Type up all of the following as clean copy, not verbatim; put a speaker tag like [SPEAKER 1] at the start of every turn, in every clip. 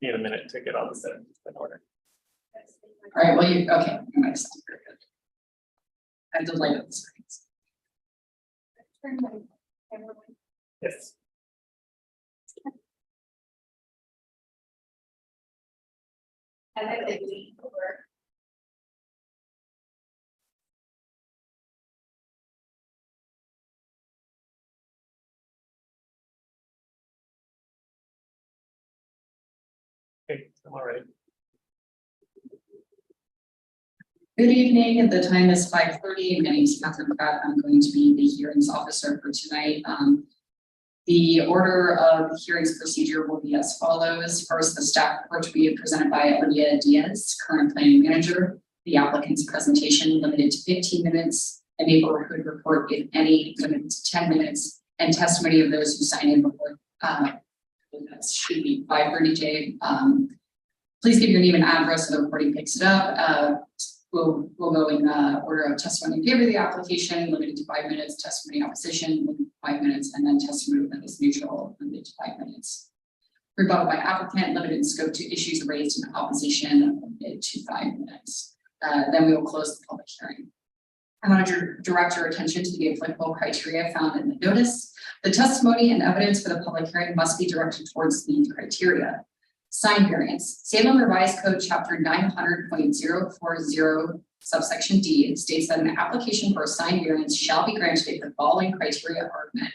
[SPEAKER 1] need a minute to get all the settings in order.
[SPEAKER 2] All right, well, okay, that makes sense, very good. I have to light up the screens.
[SPEAKER 1] Yes.
[SPEAKER 3] And then they lean over.
[SPEAKER 1] Okay, all right.
[SPEAKER 2] Good evening, the time is 5:30. My name is Catherine Pratt. I'm going to be the hearings officer for tonight. The order of hearings procedure will be as follows. First, the staff report to be presented by Olivia Diaz, current planning manager. The applicant's presentation limited to 15 minutes. A neighborhood report, if any, limited to 10 minutes. And testimony of those who sign in before that should be 5:30 please give your name and address so the recording picks it up. We'll go in order of testimony in favor of the application, limited to 5 minutes, testimony opposition, limited to 5 minutes, and then testimony that is neutral, limited to 5 minutes. Rebuttal by applicant, limited in scope to issues raised in opposition, limited to 5 minutes. Then we will close the public hearing. I want to direct your attention to the applicable criteria found in the notice. The testimony and evidence for the public hearing must be directed towards these criteria. Sign variance. Salem Revised Code Chapter 900.040 subsection D states that an application for a sign variance shall be granted if the following criteria are met.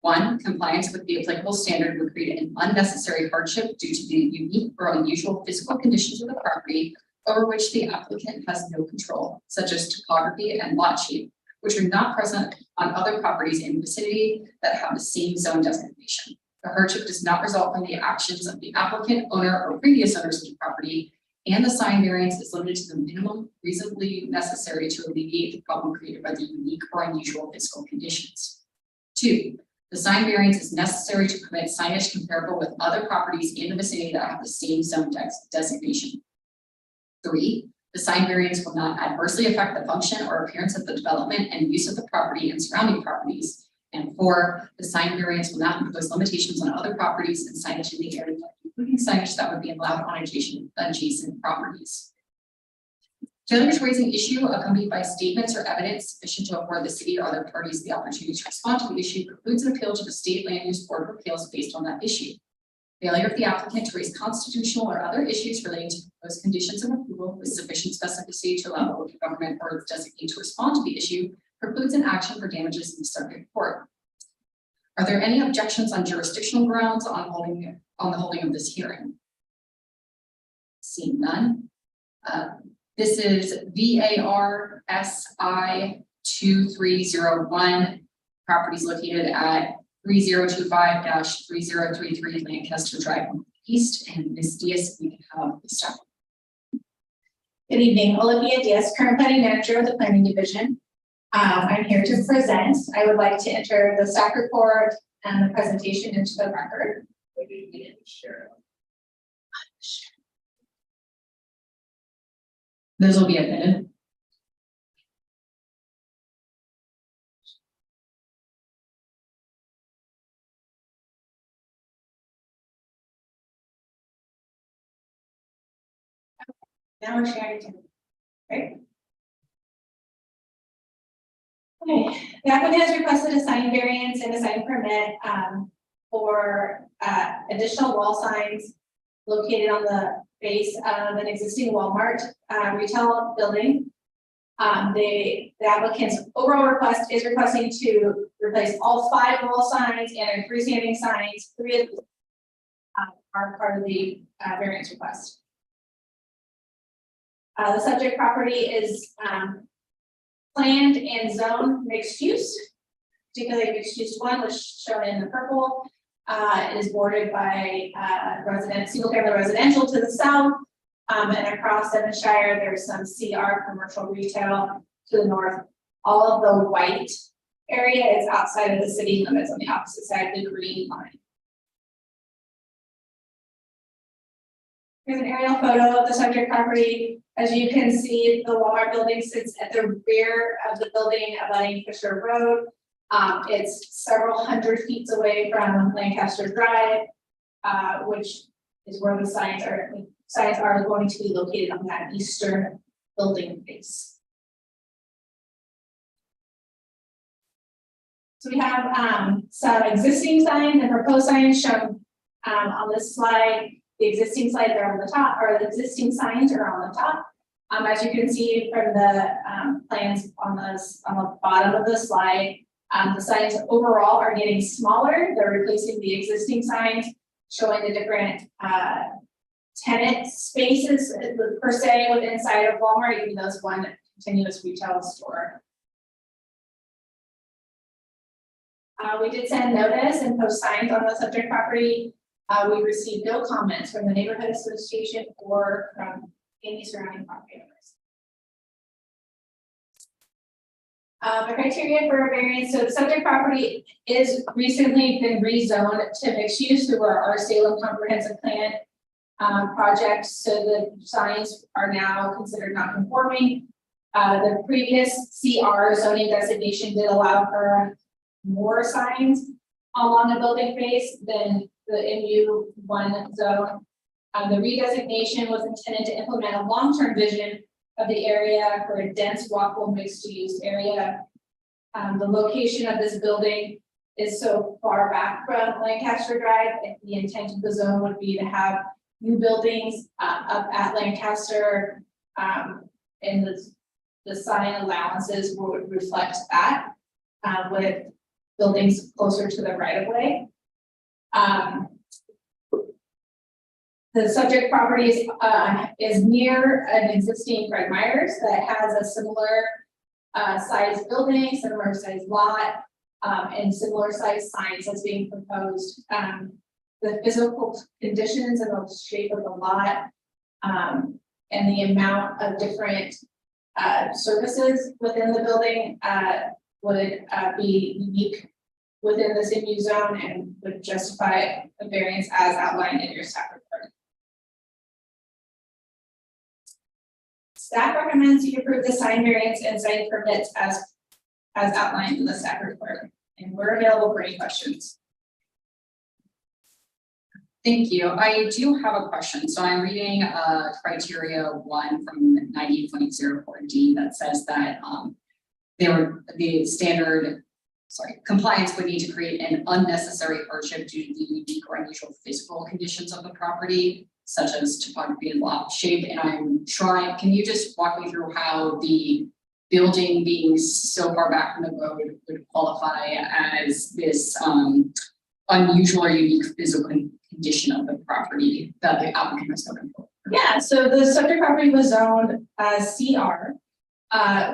[SPEAKER 2] 1. Compliance with the applicable standard would create an unnecessary hardship due to the unique or unusual physical conditions of the property over which the applicant has no control, such as topography and lot shape, which are not present on other properties in the vicinity that have the same zone designation. The hardship does not result from the actions of the applicant, owner, or previous owners of the property, and the sign variance is limited to the minimum reasonably necessary to alleviate the problem created by the unique or unusual physical conditions. 2. The sign variance is necessary to permit signage comparable with other properties in the vicinity that have the same zone designation. 3. The sign variance will not adversely affect the function or appearance of the development and use of the property and surrounding properties. And 4, the sign variance will not impose limitations on other properties and signage in the area, including signage that would be allowed on adjacent properties. Failure to raise an issue accompanied by statements or evidence sufficient to afford the city or other parties the opportunity to respond to the issue precludes an appeal to the State Land Use Board of Appeals based on that issue. Failure of the applicant to raise constitutional or other issues relating to proposed conditions of approval with sufficient specificity to allow local government or its designee to respond to the issue precludes an action for damages in the circuit court. Are there any objections on jurisdictional grounds on the holding of this hearing? Seeing none. This is VARSI 2301. Properties located at 3025-3033 Lancaster Drive East. And Ms. Diaz, we can have the staff.
[SPEAKER 3] Good evening, Olivia Diaz, current planning manager of the planning division. I'm here to present. I would like to enter the staff report and the presentation into the record.
[SPEAKER 2] Those will be admitted.
[SPEAKER 3] Now we're sharing it. Great. Okay, the applicant has requested a sign variance and a sign permit for additional wall signs located on the base of an existing Walmart retail building. The applicant's overall request is requesting to replace all 5 wall signs and freestanding signs. 3 of them are part of the variance request. The subject property is planned and zoned mixed use, particularly mixed use 1, which is shown in the purple. It is bordered by single family residential to the south, and across Devonshire there's some CR commercial retail to the north. All of the white area is outside of the city limits on the opposite side of the green line. Here's an aerial photo of the subject property. As you can see, the Walmart building sits at the rear of the building abutting Fisher Road. It's several hundred feet away from Lancaster Drive, which is where the signs are going to be located on that eastern building face. So we have some existing signs and proposed signs shown on this slide. The existing slides are on the top, or the existing signs are on the top. As you can see from the plans on the bottom of the slide, the signs overall are getting smaller. They're replacing the existing signs, showing the different tenant spaces per se within inside of Walmart, even though it's one continuous retail store. We did send notice and post signs on the subject property. We received no comments from the neighborhood association or from any surrounding property owners. The criteria for a variance, so the subject property is recently been rezoned to mixed use through our Salem comprehensive plan project. So the signs are now considered non-conforming. The previous CR zoning designation did allow for more signs along the building face than the MU1 zone. The redesignation was intended to implement a long-term vision of the area for a dense walkable mixed-use area. The location of this building is so far back from Lancaster Drive, and the intent of the zone would be to have new buildings up at Lancaster, and the sign allowances would reflect that with buildings closer to the right of way. The subject property is near an existing Fred Meyer's that has a similar size building, similar size lot, and similar size signs that's being proposed. The physical conditions and the shape of the lot and the amount of different services within the building would be unique within this MU zone and would justify a variance as outlined in your staff report. Staff recommends you approve the sign variance and sign permits as outlined in the staff report, and we're available for any questions.
[SPEAKER 2] Thank you. I do have a question. So I'm reading criteria 1 from 90.04D that says that compliance would need to create an unnecessary hardship due to the unique or unusual physical conditions of the property, such as topography and lot shape. And I'm trying, can you just walk me through how the building being so far back from the road would qualify as this unusual or unique physical condition of the property that the applicant has spoken for?
[SPEAKER 3] Yeah, so the subject property was zoned as CR,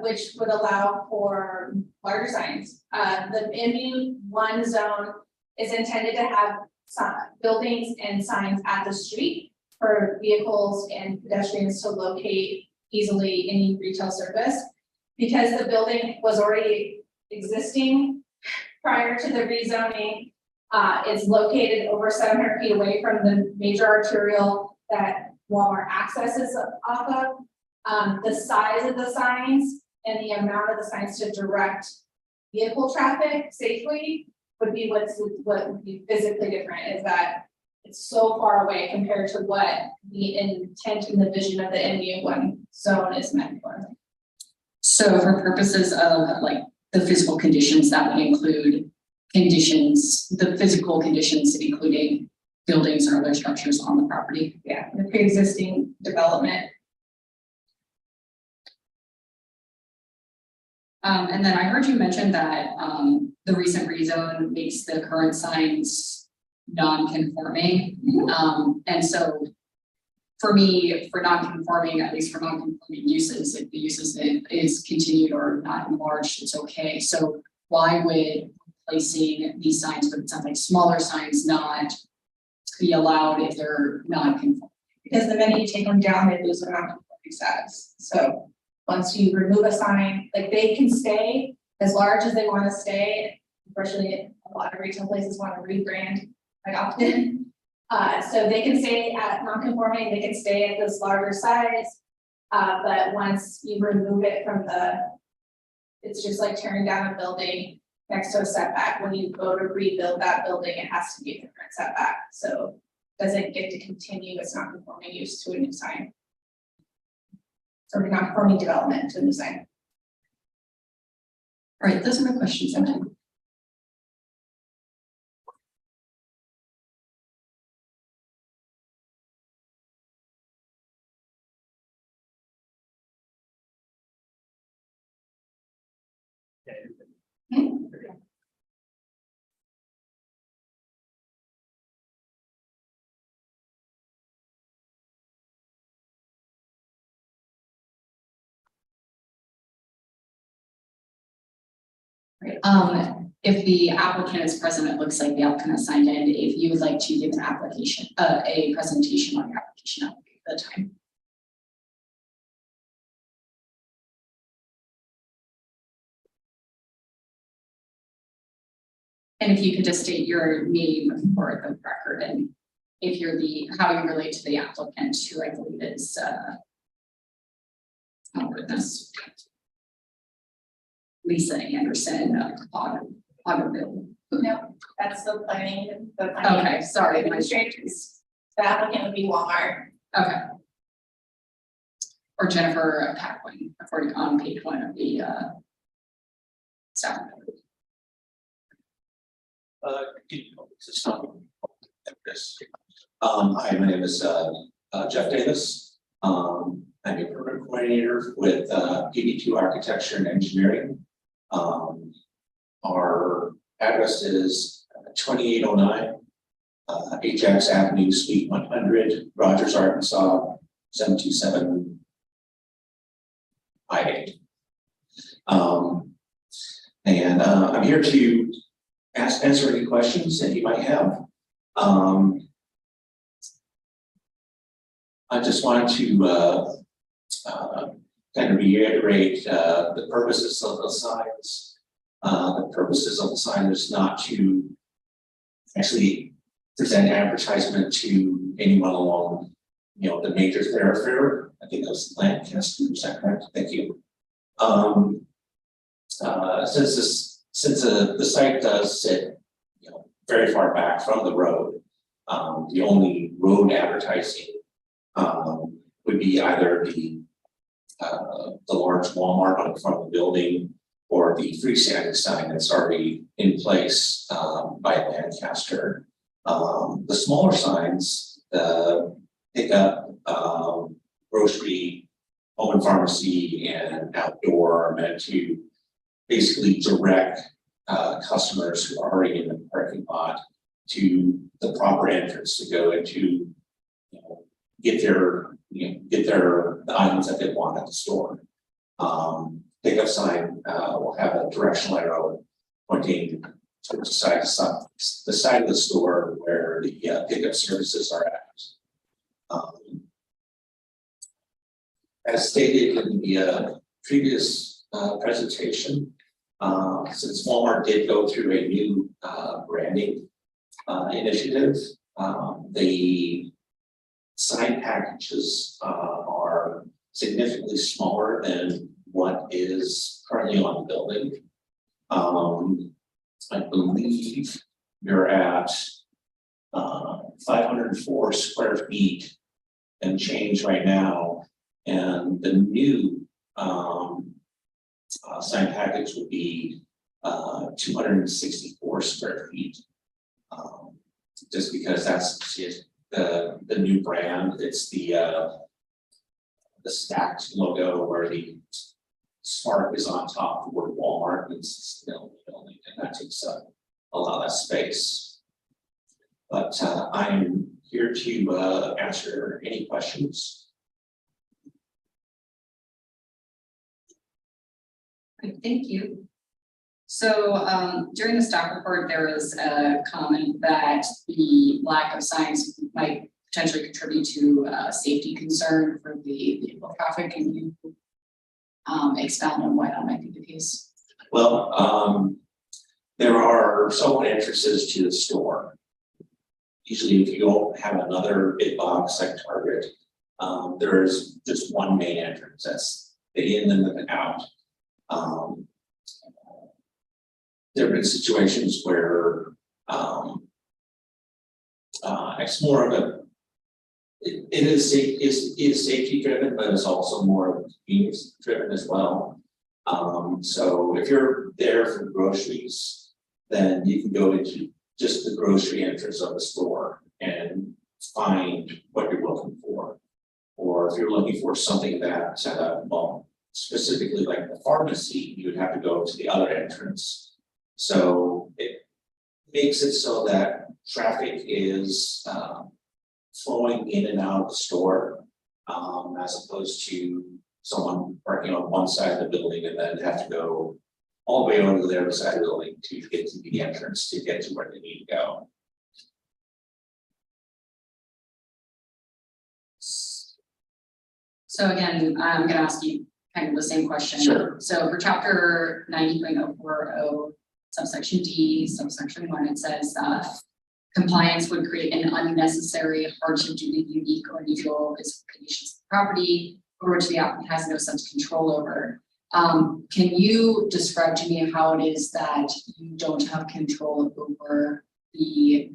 [SPEAKER 3] which would allow for larger signs. The MU1 zone is intended to have some buildings and signs at the street for vehicles and pedestrians to locate easily any retail service. Because the building was already existing prior to the rezoning, it's located over 700 feet away from the major arterial that Walmart accesses off of. The size of the signs and the amount of the signs to direct vehicle traffic safely would be what would be physically different, is that it's so far away compared to what the intent and the vision of the MU1 zone is meant for.
[SPEAKER 2] So for purposes of like the physical conditions, that would include the physical conditions, including buildings or other structures on the property.
[SPEAKER 3] Yeah, the pre-existing development.
[SPEAKER 2] And then I heard you mention that the recent rezone makes the current signs non-conforming. And so for me, for non-conforming, at least for non-conforming uses, if the uses is continued or not enlarged, it's okay. So why would placing these signs, but it sounds like smaller signs, not be allowed if they're non-conforming?
[SPEAKER 3] Because the minute you take them down, they lose their non-conforming status. So once you remove a sign, like they can stay as large as they want to stay. Unfortunately, a lot of retail places want to rebrand quite often. So they can stay at non-conforming, they can stay at this larger size. But once you remove it from it's just like tearing down a building next to a setback. When you go to rebuild that building, it has to be a different setback. So doesn't get to continue its non-conforming use to a new sign. Or non-conforming development to a new sign.
[SPEAKER 2] All right, those are my questions. I'm done.
[SPEAKER 1] Yeah.
[SPEAKER 2] Right. If the applicant is present, it looks like the applicant has signed in. If you would like to give an application, a presentation on your application at the time. And if you could just state your name for the record and if you're how you relate to the applicant, who I believe is, oh goodness. Lisa Anderson of Otterville.
[SPEAKER 3] No, that's the planning,
[SPEAKER 2] Okay, sorry.
[SPEAKER 3] Administrators. The applicant would be Walmart.
[SPEAKER 2] Okay. Or Jennifer Paquin, according on page 1 of the staff.
[SPEAKER 4] Hi, my name is Jeff Davis. I'm a permit coordinator with PB2 Architecture and Engineering. Our address is 2809 Ajax Avenue, Suite 100, Rogers, Arkansas 72758. And I'm here to answer any questions that you might have. I just wanted to kind of reiterate the purposes of the signs. The purposes of the sign is not to actually present advertisement to anyone along, the major thoroughfare. I think that was Lancaster, is that correct? Thank you. Since the site does sit, very far back from the road, the only road advertising would be either the large Walmart on the front of the building or the freestanding sign that's already in place by Lancaster. The smaller signs pick up grocery, home and pharmacy, and outdoor are meant to basically direct customers who are already in the parking lot to the proper entrance to go into, get the items that they want at the store. Pickup sign will have a directional arrow pointing towards the side of the store where the pickup services are at. As stated in the previous presentation, since Walmart did go through a new branding initiative, the sign packages are significantly smaller than what is currently on the building. I believe you're at 504 square feet and change right now, and the new sign package would be 264 square feet. Just because that's the new brand. It's the stacked logo where the Spark is on top of the word Walmart, and it's still building, and that takes a lot less space. But I'm here to answer any questions.
[SPEAKER 2] Great, thank you. So during the staff report, there was a comment that the lack of signs might potentially contribute to a safety concern for the vehicle traffic. Can you expound on why that might be the case?
[SPEAKER 4] Well, there are several entrances to the store. Usually, if you don't have another big box like Target, there's just one main entrance. That's the in and the out. There have been situations where it's more of a, it is safety driven, but it's also more convenience driven as well. So if you're there for groceries, then you can go into just the grocery entrance of the store and find what you're looking for. Or if you're looking for something that, well, specifically like the pharmacy, you would have to go to the other entrance. So it makes it so that traffic is flowing in and out of the store, as opposed to someone parking on one side of the building and then have to go all the way over to the other side of the building to get to the entrance to get to where they need to go.
[SPEAKER 2] So again, I'm gonna ask you kind of the same question.
[SPEAKER 4] Sure.
[SPEAKER 2] So for chapter 90.040 subsection D, subsection 1, it says compliance would create an unnecessary hardship due to unique or unusual physical conditions of the property over which the applicant has no such control over. Can you describe to me how it is that you don't have control over the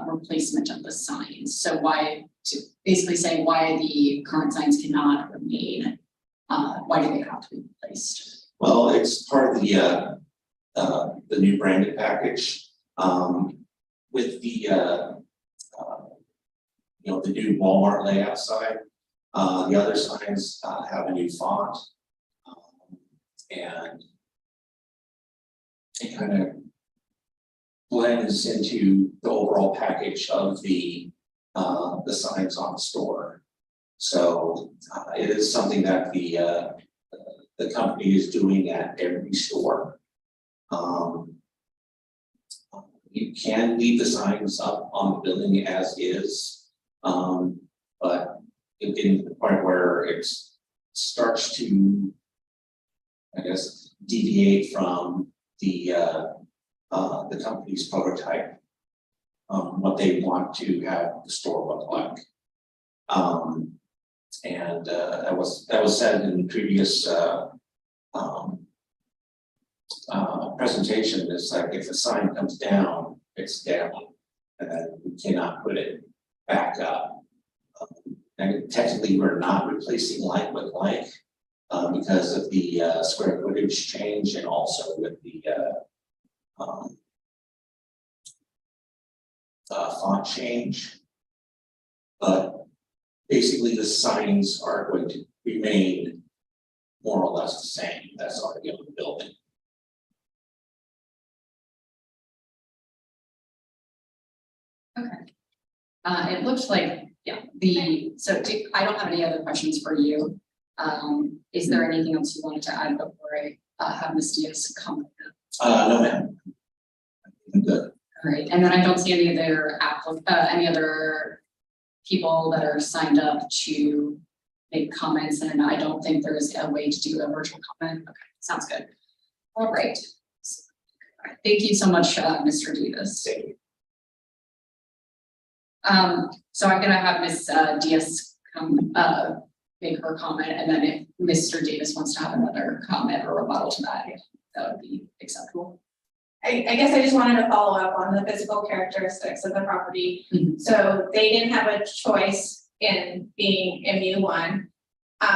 [SPEAKER 2] replacement of the signs? So why, basically saying why the current signs cannot remain, why do they have to be replaced?
[SPEAKER 4] Well, it's part of the new branded package, with the the new Walmart layout sign. The other signs have a new font, and it kind of blends into the overall package of the signs on the store. So it is something that the company is doing at every store. You can leave the signs up on the building as is, but it getting to the point where it starts to, I guess, deviate from the company's prototype, what they want to have the store look like. And that was said in the previous presentation. It's like if the sign comes down, it's down, and then we cannot put it back up. And technically, we're not replacing like with like because of the square footage change, and also with the font change. But basically, the signs are going to remain more or less the same. That's already on the building.
[SPEAKER 2] Okay. It looks like, yeah, I don't have any other questions for you. Is there anything else you wanted to add before I have Ms. Diaz comment?
[SPEAKER 4] No, ma'am. I'm good.
[SPEAKER 2] All right, and then I don't see any other people that are signed up to make comments, and I don't think there's a way to do a virtual comment. Okay, sounds good. All right. Thank you so much, Mr. Davis.
[SPEAKER 4] Thank you.
[SPEAKER 2] So I'm gonna have Ms. Diaz come make her comment, and then if Mr. Davis wants to have another comment or rebuttal to that, that would be acceptable.
[SPEAKER 3] I guess I just wanted to follow up on the physical characteristics of the property.
[SPEAKER 2] Mhm.
[SPEAKER 3] So they didn't have a choice in being MU1.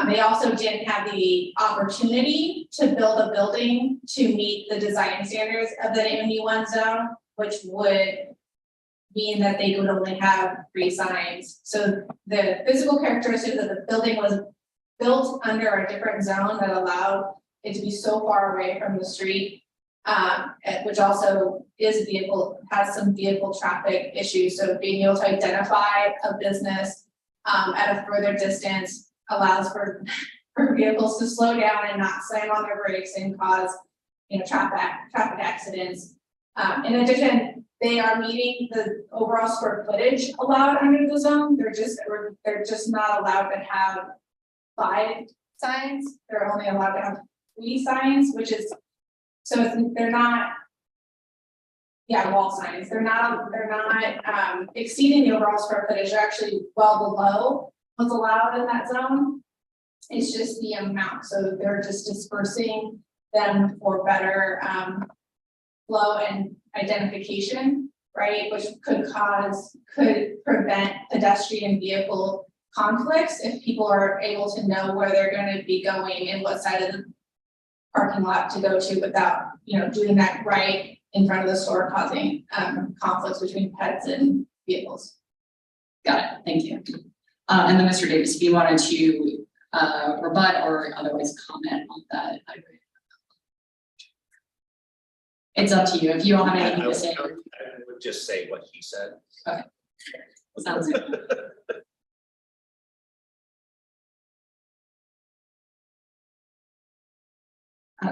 [SPEAKER 3] They also didn't have the opportunity to build a building to meet the design standards of the MU1 zone, which would mean that they would only have 3 signs. So the physical characteristics of the building was built under a different zone that allowed it to be so far away from the street, which also has some vehicle traffic issues. So being able to identify a business at a further distance allows for vehicles to slow down and not slam on their brakes and cause, traffic accidents. In addition, they are meeting the overall square footage allowed under the zone. They're just not allowed to have 5 signs. They're only allowed to have 3 signs, which is, they're not, wall signs. They're not exceeding the overall square footage. They're actually well below what's allowed in that zone. It's just the amount. So they're just dispersing them for better flow and identification. right? Which could prevent pedestrian vehicle conflicts if people are able to know where they're gonna be going and what side of the parking lot to go to without, doing that right in front of the store, causing conflicts between pets and vehicles.
[SPEAKER 2] Got it, thank you. And then Mr. Davis, if you wanted to rebut or otherwise comment on that, I would. It's up to you, if you don't have anything to say.
[SPEAKER 4] I would just say what he said.
[SPEAKER 2] Sounds good.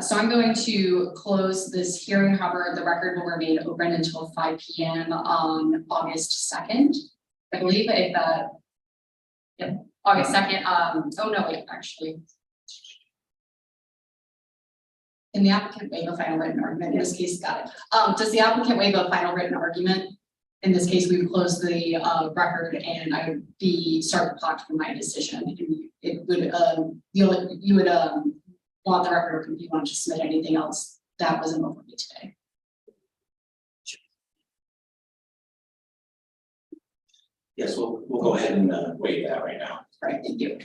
[SPEAKER 2] So I'm going to close this hearing, however, the record will remain open until 5 p.m. on August 2nd. I believe if yep, August 2nd, oh no, wait, actually. Can the applicant waive a final written argument? In this case, got it. Does the applicant waive a final written argument? In this case, we would close the record and I would start the clock for my decision. It would, you would want the record if you want to submit anything else that wasn't over me today.
[SPEAKER 4] Yes, we'll go ahead and waive that right now.
[SPEAKER 2] Right, thank you.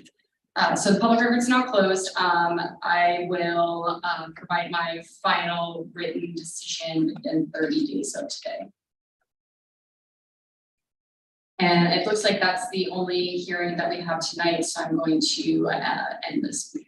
[SPEAKER 2] So the public record is now closed. I will provide my final written decision within 30 days of today. And it looks like that's the only hearing that we have tonight, so I'm going to end this meeting.